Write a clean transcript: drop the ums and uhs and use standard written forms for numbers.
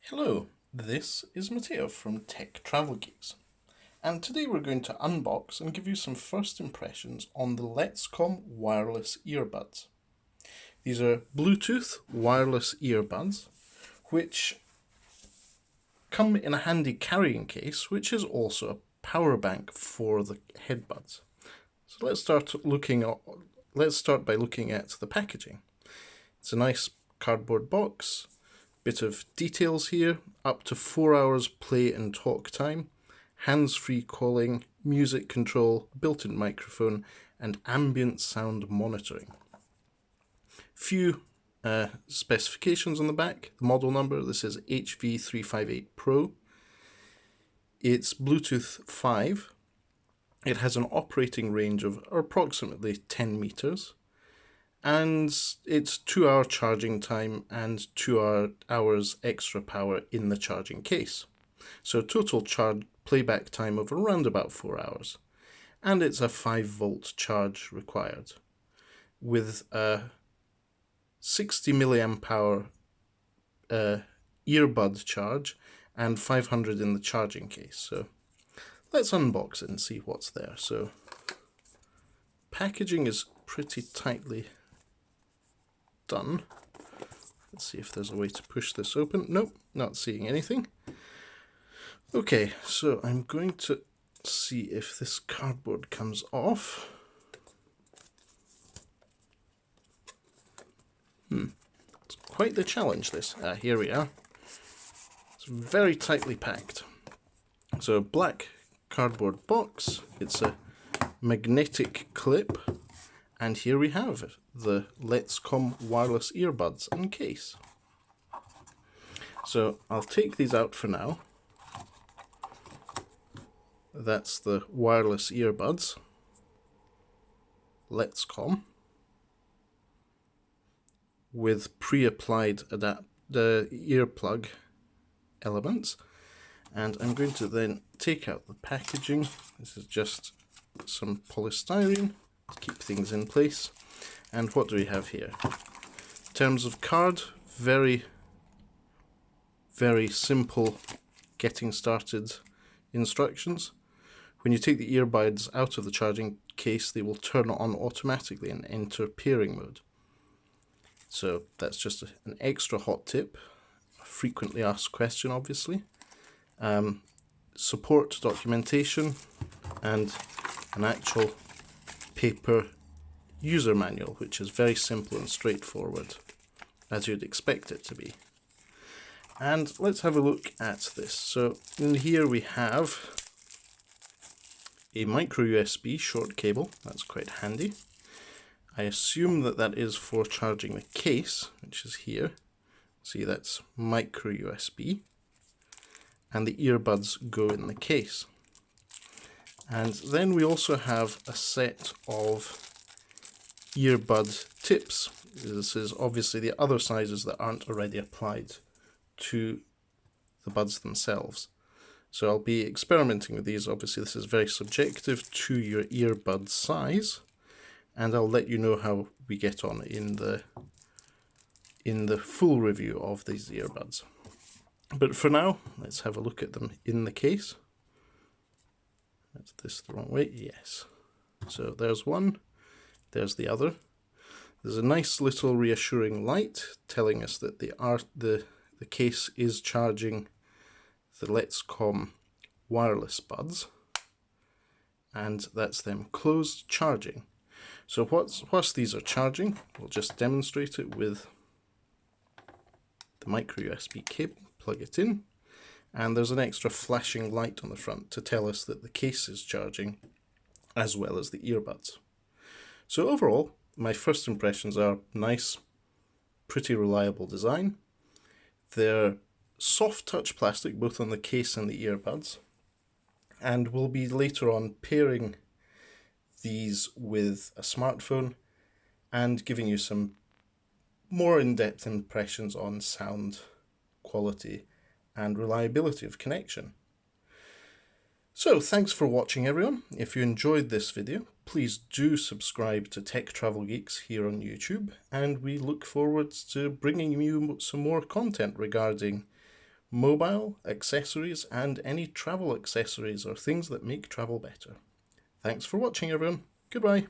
Hello, this is Matteo from Tech Travel Geeks, and today we're going to unbox and give you some first impressions on the LETSCOM wireless earbuds. These are Bluetooth wireless earbuds, which come in a handy carrying case, which is also a power bank for the headbuds. So let's start by looking at the packaging. It's a nice cardboard box. Bit of details here: up to 4 hours play and talk time, hands-free calling, music control, built-in microphone, and ambient sound monitoring. Few specifications on the back. The model number: this is HV-358 Pro. It's Bluetooth 5. It has an operating range of approximately 10 meters. And it's 2-hour charging time and 2 hours extra power in the charging case. So total playback time of around about 4 hours. And it's a 5-volt charge required with a 60 milliamp hour earbud charge and 500 in the charging case. So let's unbox it and see what's there. So packaging is pretty tightly done. Let's see if there's a way to push this open. Nope, not seeing anything. Okay, so I'm going to see if this cardboard comes off. It's quite the challenge, this. Here we are. It's very tightly packed. So black cardboard box. It's a magnetic clip. And here we have it, the LETSCOM wireless earbuds and case. So I'll take these out for now. That's the wireless earbuds, LETSCOM, with pre-applied earplug elements. And I'm going to then take out the packaging. This is just some polystyrene to keep things in place. And what do we have here? In terms of card, very simple getting started instructions. When you take the earbuds out of the charging case, they will turn on automatically and enter pairing mode. So that's just an extra hot tip, a frequently asked question obviously. Support documentation and an actual paper user manual, which is very simple and straightforward, as you'd expect it to be. And let's have a look at this. So in here we have a microUSB short cable. That's quite handy. I assume that is for charging the case, which is here. See, that's microUSB. And the earbuds go in the case. And then we also have a set of earbud tips. This is obviously the other sizes that aren't already applied to the buds themselves. So I'll be experimenting with these. Obviously this is very subjective to your earbud size, and I'll let you know how we get on in the full review of these earbuds. But for now, let's have a look at them in the case. Is this the wrong way? Yes. So there's one, there's the other. There's a nice little reassuring light telling us that the case is charging the LETSCOM wireless buds, and that's them closed charging. So whilst these are charging, we'll just demonstrate it with the microUSB cable. Plug it in, and there's an extra flashing light on the front to tell us that the case is charging as well as the earbuds. So overall, my first impressions are nice, pretty reliable design. They're soft touch plastic both on the case and the earbuds, and we'll be later on pairing these with a smartphone and giving you some more in-depth impressions on sound quality and reliability of connection. So thanks for watching everyone. If you enjoyed this video, please do subscribe to Tech Travel Geeks here on YouTube, and we look forward to bringing you some more content regarding mobile, accessories, and any travel accessories or things that make travel better. Thanks for watching, everyone. Goodbye.